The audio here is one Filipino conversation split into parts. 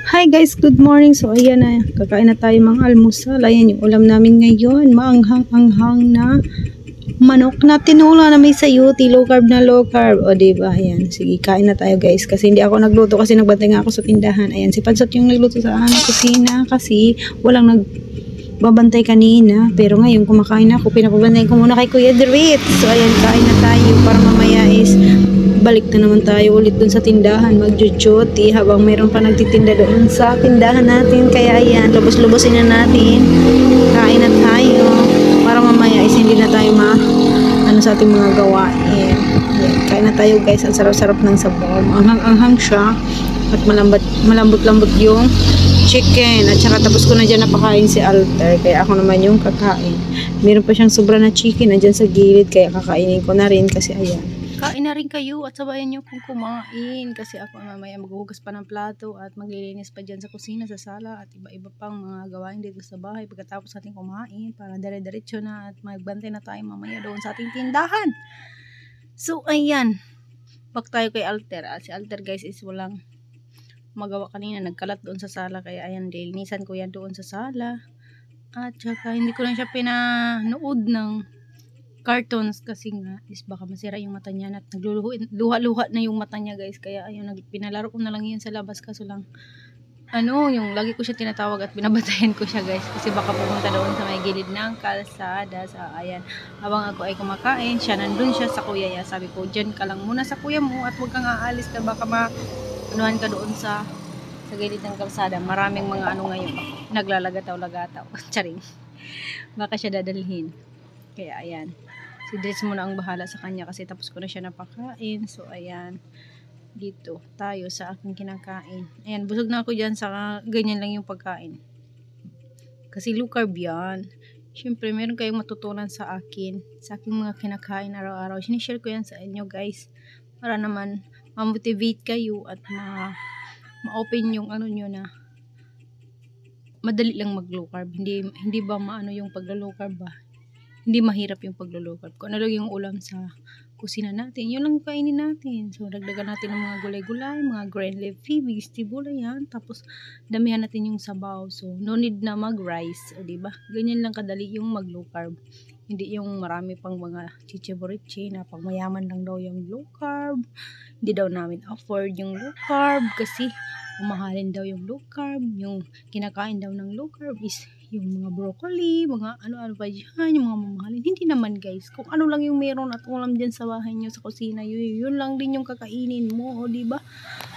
Hi guys, good morning. So ayan na, kakain na tayo mga almusal. Ayan yung ulam namin ngayon, maanghang-anghang na manok na tinula na may sayuti, low carb na low carb. O diba, ayan, sige kain na tayo guys. Kasi hindi ako nagluto kasi nagbantay nga ako sa tindahan. Ayan, si Pansot yung nagluto sa kusina kasi walang nagbabantay kanina. Pero ngayon kumakain ako, pinapabantay ko muna kay Kuya Dritz. So ayan, kain na tayo para mamaya is balik na naman tayo ulit dun sa tindahan mag-duty habang mayroon pa nagtitinda doon sa tindahan natin. Kaya ayan, lubos-lubosin na natin, kain na tayo para mamaya is hindi na tayo sa ating mga gawain. Ayan, kain na tayo guys. Ang sarap-sarap ng sabaw, anghang-anghang siya at malambot-lambot yung chicken. At saka tapos ko na dyan napakain si Alter, kaya ako naman yung kakain. Meron pa siyang sobra na chicken na dyan sa gilid, kaya kakainin ko na rin kasi ayan. Kain na rin kayo at sabayan nyo kung kumain kasi ako mamaya maghuhugas pa ng plato at maglilinis pa dyan sa kusina, sa sala at iba-iba pang mga gawain dito sa bahay pagkatapos natin kumain para dire-diretso na at magbantay na tayo mamaya doon sa ating tindahan. So ayan, back tayo kay Alter. Si Alter guys is walang magawa kanina, nagkalat doon sa sala, kaya ayan, linisan ko yan doon sa sala at saka hindi ko lang siya pinanood ng cartoons kasi nga is baka masira yung mata niya at luha-luha na yung mata niya guys, kaya ayun, pinalaro ko na lang yun sa labas. Kaso lang yung lagi ko siya tinatawag at binabantayan ko siya guys kasi baka pumunta doon sa may gilid ng kalsada. Sa ayan, habang ako ay kumakain, siya nandun siya sa kuya niya. Sabi ko, dyan ka lang muna sa kuya mo at huwag kang aalis na baka maanuhan ka doon sa gilid ng kalsada. Maraming mga ngayon naglalagataw-lagataw charing, baka siya dadalhin. Kaya ayan, si Dritz muna ang bahala sa kanya kasi tapos ko na siya napakain. So ayan, dito tayo sa aking kinakain. Ayan, busog na ako dyan sa ganyan lang yung pagkain kasi low carb yan. Syempre meron kayong matutunan sa akin, sa aking mga kinakain araw-araw. Sinishare ko yan sa inyo guys para naman ma-motivate kayo at ma-open yung nyo na madali lang mag low carb. Hindi ba yung paglo-low carb ba? Hindi mahirap yung paglo-low carb. Kung ano lang yung ulam sa kusina natin, yun lang kainin natin. So dagdagan natin ng mga gulay-gulay, mga green leafy, vegetable yan. Tapos damihan natin yung sabaw. So no need na mag-rice, o diba? Ganyan lang kadali yung mag-low carb. Hindi yung marami pang mga chichiborichi na pang mayaman lang daw yung low carb. Hindi daw namin afford yung low carb kasi umahalin daw yung low carb. Yung kinakain daw ng low carb is yung mga broccoli, mga ano-ano pa dyan, yung mga mamahalin. Hindi naman guys, kung ano lang yung meron at ulam dyan sa bahay nyo, sa kusina, yun lang din yung kakainin mo, o diba?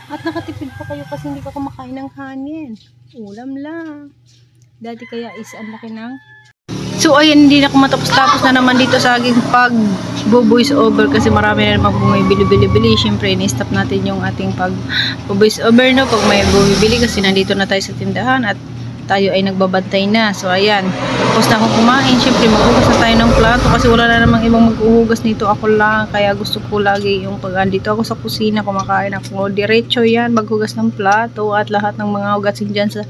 At nakatipid pa kayo kasi hindi ka kumakain ng kanin, ulam lang. Dati kaya is ang laki ng so ayan, hindi na ako matapos-tapos na naman dito sa aking pag-voice over kasi marami na naman bumibili-bili. Siyempre, in-stop natin yung ating pag-voice over, no? Pag may bumibili kasi nandito na tayo sa tindahan at tayo ay nagbabantay na. So ayan, tapos na akong kumain. Siyempre, maghugas na tayo ng plato kasi wala na namang ibang maghuhugas nito. Ako lang, kaya gusto ko lagi yung pag andito ako sa kusina, kumakain ako. Diretso yan, maghugas ng plato at lahat ng mga hugasin dyan sa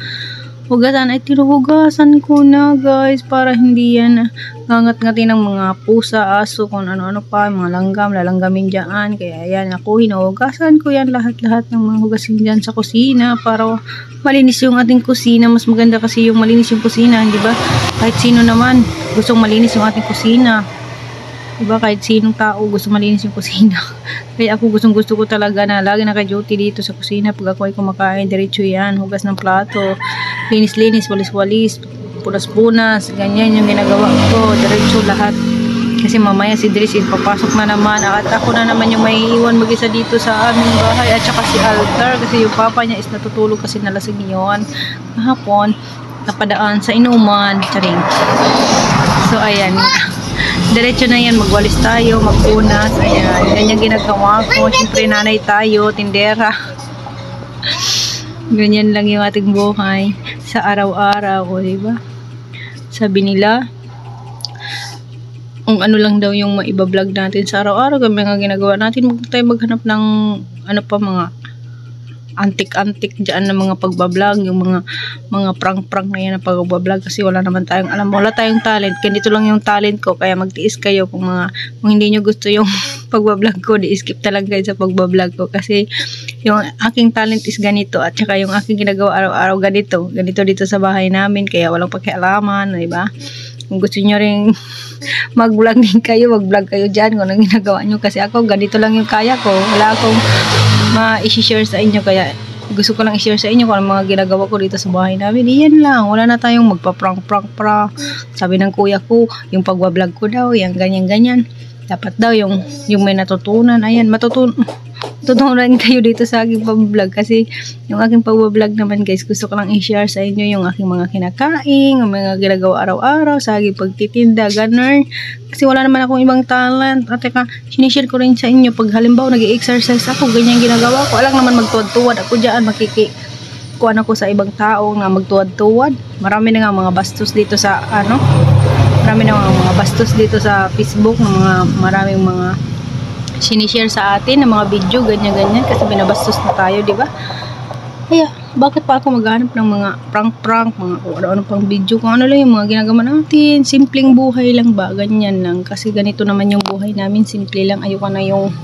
hugasan ay tinuhugasan ko na guys para hindi yan ngangat-ngatin ng mga pusa, aso, kung ano-ano pa, mga langgam, lalanggamin dyan. Kaya yan, ako hinuhugasan ko yan lahat-lahat ng mga hugasin dyan sa kusina para malinis yung ating kusina. Mas maganda kasi yung malinis yung kusina, di ba? Kahit sino naman gustong malinis yung ating kusina, diba? Kahit sinong tao gusto malinis yung kusina. Kaya ako gusto ko talaga na lagi naka-duty dito sa kusina. Pag ako ay kumakain, diretso yan, hugas ng plato, linis-linis, walis-walis, punas-punas, ganyan yung ginagawa ko, diretso lahat. Kasi mamaya si Dritz papasok na naman at ako na naman yung may iwan mag-isa dito sa aming bahay. At saka si Alter kasi yung papa niya is natutulog kasi nalasing yun kahapon, napadaan sa inuman, charing. So ayan, diretso na yan, magwalis tayo, magpunas. Ayan, ganyan ginagawa ko. Siyempre nanay tayo, tindera. Ganyan lang yung ating buhay sa araw-araw, diba? Sabi nila, kung ano lang daw yung maiba-vlog natin sa araw-araw, kami nga ginagawa natin, tayo maghanap ng mga antik-antik dyan ng mga pagbablog, yung mga prank-prank na yan na pagbablog, kasi wala naman tayong alam, wala tayong talent. Ganito lang yung talent ko, kaya magtiis kayo kung hindi nyo gusto yung pagbablog ko, di-skip talaga kayo sa pagbablog ko, kasi yung aking talent is ganito, at saka yung aking ginagawa araw-araw ganito dito sa bahay namin, kaya walang pakialaman, diba? Kung gusto nyo rin mag-vlog din kayo, mag-vlog kayo dyan kung anong ginagawa nyo, kasi ako ganito lang yung kaya ko, wala akong ma-share sa inyo, kaya gusto ko lang i-share sa inyo kung ano mga ginagawa ko dito sa bahay namin. Iyan lang, wala na tayong magpa-prank. Sabi ng kuya ko, yung pagbablog ko daw, yung ganyan-ganyan, dapat daw yung may natutunan. Ayan, matutunan kayo dito sa aking pag-vlog, kasi yung aking pag-vlog naman guys, gusto ko lang i-share sa inyo yung aking mga kinakain, yung mga ginagawa araw-araw sa aking pagtitinda, ganun. Kasi wala naman akong ibang talent, at saka sinishare ko rin sa inyo pag halimbawa nag-i-exercise ako, ganyan ginagawa ko, alang naman magtuwad-tuwad ako dyan, kuan ako sa ibang tao na magtuwad-tuwad. Marami na nga mga bastos dito sa marami na mga bastos dito sa Facebook, maraming mga sinishare sa atin ng mga video, ganyan-ganyan, kasi binabastos na tayo, di ba? Kaya, bakit pa ako maghanap ng mga prank-prank, mga ano pang video, kung ano lang yung mga ginagawa natin, simpleng buhay lang ba, ganyan lang, kasi ganito naman yung buhay namin, simple lang, ayoko na yung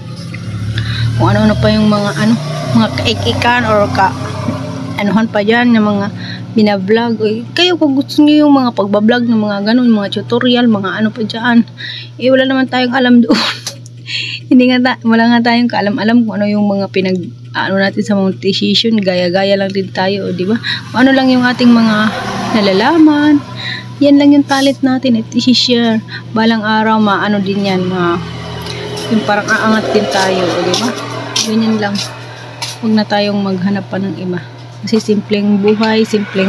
kung ano-ano pa yung mga mga kaikikan or anuhan pa dyan, ng mga binablog. Kayo kung gusto niyo yung mga pagbablog ng mga ganun, mga tutorial, mga ano pa dyan, wala naman tayong alam doon. Wala nga tayong kaalam-alam kung ano yung mga natin sa monetization, gaya-gaya lang din tayo, di ba? Ano lang yung ating mga nalalaman, yan lang yung talent natin at i-share. Balang araw din yan, yung parang aangat din tayo, di ba? Ganyan lang. Huwag na tayong maghanap pa ng iba. Kasi simpleng buhay, simpleng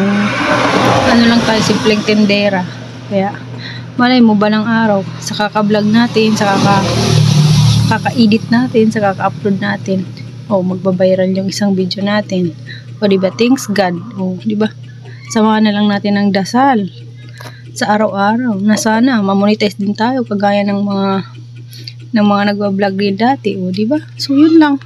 lang tayo, simpleng tendera. Kaya malay mo balang araw sa kaka-vlog natin, sa kaka-edit natin, sa kaka-upload natin, magbabiral yung isang video natin. Diba, thanks God. Diba, samahan na lang natin ng dasal sa araw-araw na sana mamonetize din tayo kagaya ng mga nagbablog din dati, diba? So yun lang.